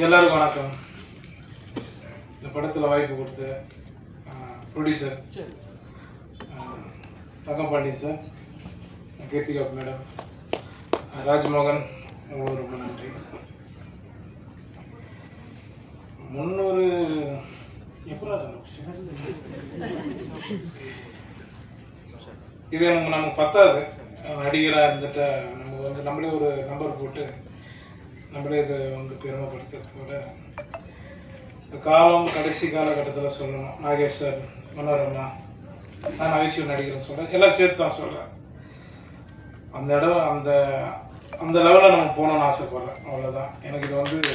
எல்லாருக்கும் வணக்கம். இந்த படத்தில் வாய்ப்பு கொடுத்த producer Thangapandi sir, Keerthika madam, Rajmohan, உங்களுக்கு ரொம்ப நன்றி. 300 எப்போ இது நமக்கு பத்தாது. நடிகராக இருந்துட்டு நம்மளே ஒரு நம்பர் போட்டு நம்மளே இதை பெருமைப்படுத்துறத விட இந்த காலம் கடைசி காலகட்டத்தில் சொல்லணும். நாகேஷ் சார், மனோரமா, நான் நகைச்சுவை நடிகர்னு சொல்கிறேன், எல்லாம் சேர்த்து தான் சொல்கிறேன். அந்த இடம் அந்த லெவலில் நம்ம போகணும்னு ஆசைப்படுறேன். அவ்வளோதான். எனக்கு இது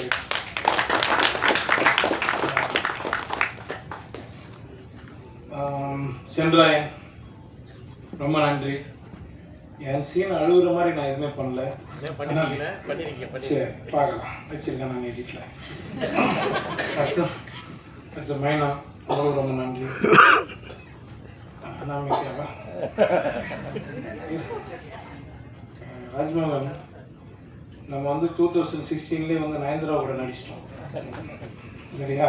சென்றாயன், ரொம்ப நன்றி. என் சீன் அழுகுற மாதிரி நான் எதுவுமே பண்ணல. சரி, பார்க்கலாம், வச்சிருக்கேன் நான் எடிட்டில். அடுத்த மைனா, உங்களுக்கு ரொம்ப நன்றி. அனாமிக்காவா, ராஜ்மோகன், நம்ம 2016 நயன்தாரா கூட நடிச்சிட்டோம். சரியா?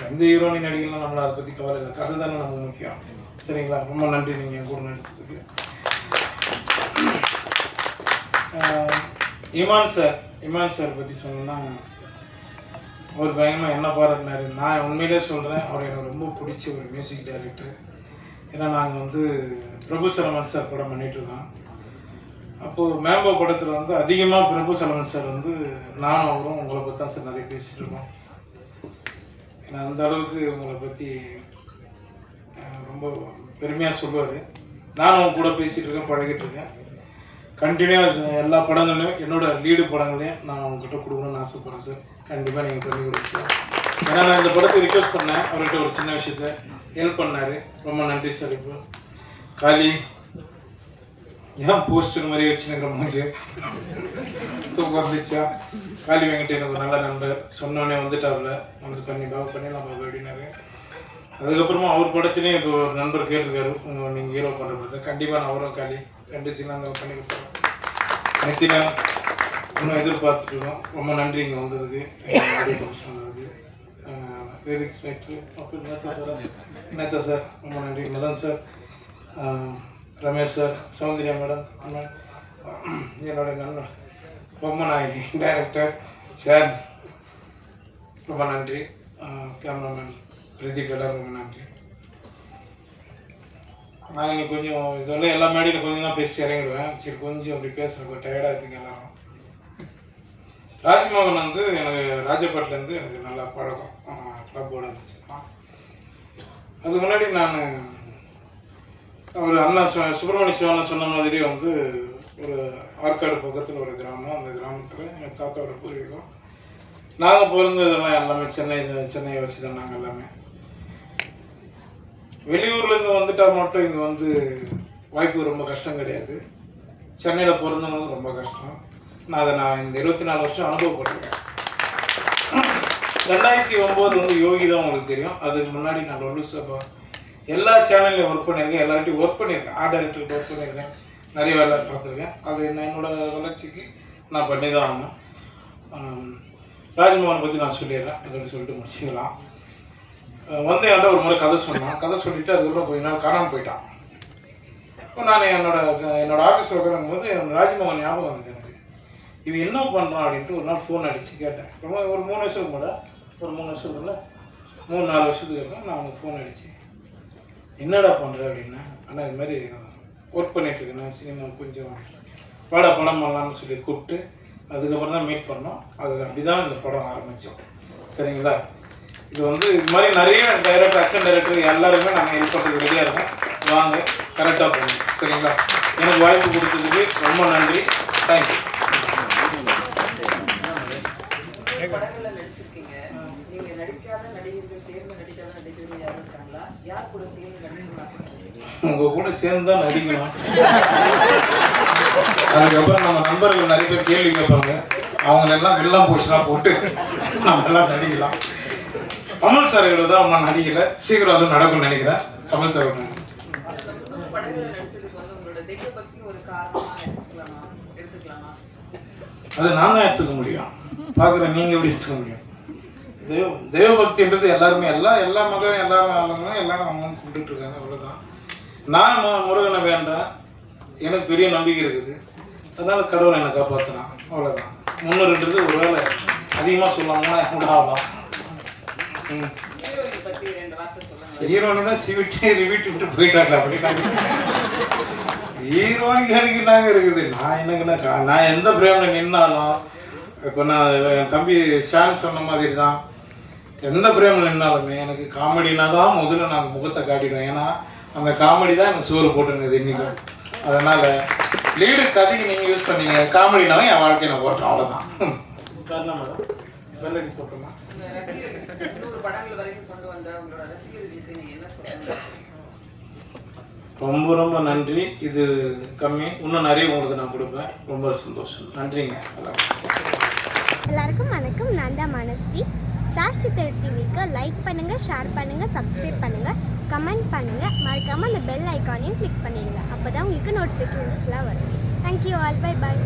எந்த ஹீரோனி நடிகலாம் நம்மளை அதை பற்றி கவலை இல்லை, கதை தானே நமக்கு முக்கியம். சரிங்களா? ரொம்ப நன்றி நீங்கள் என் கூட நடிச்சதுக்கு. இமான் சார் பற்றி சொன்னோன்னா, அவர் பயங்கரமாக என்ன பாராட்டினார். நான் உண்மையிலே சொல்கிறேன், அவர் எனக்கு ரொம்ப பிடிச்ச ஒரு மியூசிக் டைரக்டர். ஏன்னா நாங்கள் பிரபு சலமன் சார் படம் பண்ணிகிட்ருக்கோம். அப்போது மேம்போ படத்தில் அதிகமாக பிரபு சலமன் சார் நானும் அவரும் உங்களை பற்றி தான் சார் நிறைய பேசிகிட்டு இருக்கோம். ஏன்னா அந்த அளவுக்கு உங்களை பற்றி ரொம்ப பெருமையாக சொல்லுவார். நானும் அவங்க கூட பேசிகிட்டு இருக்கேன், பழகிட்டு இருக்கேன். கண்டினியூவாக எல்லா படங்களையும் என்னோட லீடு படங்களையும் நான் உங்ககிட்ட கொடுக்கணும்னு ஆசைப்பட்றேன் சார். கண்டிப்பாக நீங்கள் பண்ணி கொடுங்க. ஏன்னா நான் இந்த படத்தை ரிக்வெஸ்ட் பண்ணேன், அவர்கிட்ட ஒரு சின்ன விஷயத்த ஹெல்ப் பண்ணார். ரொம்ப நன்றி சார். இப்போ காளி ஏன் போஸ்டர் மாதிரி வச்சுனுங்கிற மூஞ்சி தூக்கம் வந்துச்சா? காளி வெங்கட் எனக்கு ஒரு நல்ல நண்பர், சொன்னோடனே வந்துட்டாப்புல, பண்ணி பண்ணிடலாம் அப்படின்னாரு. அதுக்கப்புறமா அவர் படத்துலேயும் இப்போ ஒரு நண்பர் கேட்டிருக்காரு, நீங்கள் ஹீரோ பண்ணுற படத்தை. கண்டிப்பாக நான் அவரும் காளி 2 சீனாக பண்ணி கொடுத்துருவோம். நெத்தினா இன்னும் எதிர்பார்த்துட்ருக்கோம். ரொம்ப நன்றி இங்கே வந்ததுக்கு, ஆடியோ ஃபங்க்ஷன் வந்ததுக்கு. லிரிக்ஸ் ரைட்ரு நேத்தா சார் ரொம்ப நன்றி. Madan sir, Ramesh sir, Soundarya madam, அண்ணன், என்னோட நண்பர் பொம்மநாயகி டைரக்டர் சார் ரொம்ப நன்றி. கேமராமேன் பிரதீப், எல்லாரும் ரொம்ப நன்றி. நான் இன்னைக்கு கொஞ்சம் இதெல்லாம் எல்லா மேடையில் கொஞ்சம் தான் பேசிட்டு இறங்கிடுவேன். சரி, கொஞ்சம் அப்படி பேசுகிறேன், டயர்டாக இருப்பீங்க எல்லாரும். ராஜ்மோகன் எனக்கு ராஜபாட்டிலேருந்து எனக்கு நல்லா பழக்கம், கிளப்போட இருந்துச்சு. அதுக்கு முன்னாடி நான் ஒரு அண்ணா சுப்பிரமணிய சிவன் சொன்ன மாதிரி ஒரு ஆற்காடு பக்கத்தில் ஒரு கிராமம். அந்த கிராமத்தில் எங்கள் தாத்தாவோட பூர்வீகம். நாங்கள் பிறந்ததெல்லாம் எல்லாமே சென்னை வச்சு தான். நாங்கள் எல்லாமே வெளியூர்லேருந்து வந்துட்டால் மட்டும் இங்கே வாய்ப்பு ரொம்ப கஷ்டம் கிடையாது. சென்னையில் பிறந்தவங்க ரொம்ப கஷ்டம். நான் இந்த 24 வருஷம் அனுபவப்பட்டிருக்கேன். 2009 யோகி தான் உங்களுக்கு தெரியும். அதுக்கு முன்னாடி நான் லொல்லு சபா எல்லா சேனல்லையும் ஒர்க் பண்ணியிருக்கேன், எல்லார்ட்டையும் ஒர்க் பண்ணியிருக்கேன், ஆர்ட் டைரக்டருக்கு ஒர்க் பண்ணியிருக்கேன், நிறைய வேலை பார்த்துருக்கேன். அது என்னோடய வளர்ச்சிக்கு நான் பண்ணி தான் ஆகணும். ராஜ்மோகனை பற்றி நான் சொல்லிடுறேன், அதோட சொல்லிட்டு முடிச்சுக்கலாம். என்கிட்ட ஒரு முறை கதை சொல்லிவிட்டு அதுக்கப்புறம் கொஞ்ச நாள் காணாமல் போயிட்டான். இப்போ நான் என்னோட ஆஃபீஸில் உட்காரும்போது ராஜ்மோகன் ஞாபகம் வந்தது எனக்கு. இவன் என்ன பண்ணுறான் அப்படின்ட்டு ஒரு நாள் ஃபோன் அடித்து கேட்டேன். ரொம்ப ஒரு 3 வருஷத்துக்கு கூட, ஒரு 3 வருஷத்துக்குள்ள 3-4 வருஷத்துக்கு அப்புறம் நான் அவனுக்கு ஃபோன் அடித்து, என்னடா பண்ணுற அப்படின்னா, ஆனால் இது மாதிரி ஒர்க் பண்ணிகிட்ருக்கேண்ணா, சினிமா கொஞ்சம் படம் பண்ணலாம்னு சொல்லி கூப்பிட்டு அதுக்கப்புறம் தான் மீட் பண்ணோம். அது அப்படி தான் இந்த படம் ஆரம்பித்தோம். சரிங்களா? இது இது மாதிரி நிறைய டைரக்டர், அசிஸ்டன்ட் டைரக்டர் எல்லாருமே நாங்கள் ஹெல்ப் பண்ணுறதுக்கு ரெடியாக இருக்கோம். வாங்க, கரெக்டாக பண்ணுங்க. சரிங்களா? எனக்கு வாய்ப்பு கொடுத்ததுக்கு ரொம்ப நன்றி. தேங்க்யூ. உங்கள் கூட சேர்ந்து தான் நடிக்கணும். அதுக்கப்புறம் நம்ம நண்பர்கள் நிறைய பேர் கேள்வி கேட்பாங்க, அவங்களெல்லாம் வெள்ளம் போச்சுலாம் போட்டு நம்ம எல்லாம் நடிக்கலாம். கமல் சார் தான் அம்மா நடிக்கல, சீக்கிரம் அதுவும் நடக்கும்னு நினைக்கிறேன். கமல் சார் அது நான் தான் எடுத்துக்க முடியும். பார்க்குற நீங்கள் எப்படி எடுத்துக்க முடியும்? தெய்வ பக்தின்றது எல்லாருமே எல்லா மதம் எல்லாரும் ஆளுங்களும் எல்லாரும் அவங்க கும்பிட்டுட்டு இருக்காங்க, அவ்வளோதான். நான் முருகனை வேண்டேன், எனக்கு பெரிய நம்பிக்கை இருக்குது, அதனால் கடவுளை என்னை காப்பாற்றுறான், அவ்வளோதான். முன்னூறுன்றது ஒரு வேலை அதிகமாக சொல்லாமல் கூட ஆகலாம். ஹீரோனி தான் சிவிட்டு ரிவிட்டு விட்டு போயிட்டாங்க. அப்படின்னாங்க ஹீரோனிக்கு எனக்கு என்னங்க இருக்குது? நான் என்னங்கண்ணா, நான் எந்த பிரேமில் நின்னாலும், இப்போ நான் என் தம்பி ஷான் சொன்ன மாதிரி தான், எந்த பிரேமில் நின்னாலுமே எனக்கு காமெடினா தான் முதல்ல நாங்கள் முகத்தை காட்டிடுவோம். ஏன்னா அந்த காமெடி தான் எனக்கு சோறு போட்டுருக்குது இன்றைக்கும். அதனால் லீடு கதைக்கு நீங்கள் யூஸ் பண்ணீங்க, காமெடினாலும் என் வாழ்க்கையை நான் போட்டோம், அவ்வளோதான். காரணம் மேடம் வெள்ளடி சொல்கிறேன். ரொம்ப ரொம்ப நன்றி. இது கம்மி, இன்னும் நிறைய உங்களுக்கு நான் கொடுப்பேன். ரொம்ப சந்தோஷம், நன்றிங்க. எல்லாருக்கும் வணக்கம். நான் தான் மனஸ்வி. ஸ்டார் சித்தர் டிவிக்கு லைக் பண்ணுங்கள், ஷேர் பண்ணுங்கள், சப்ஸ்கிரைப் பண்ணுங்கள், கமெண்ட் பண்ணுங்கள், மறக்காமல் அந்த பெல் ஐக்கானையும் கிளிக் பண்ணிடுங்க. அப்போ தான் உங்களுக்கு நோட்டிஃபிகேஷன்ஸ்லாம் வரும். Thank you all, bye bye.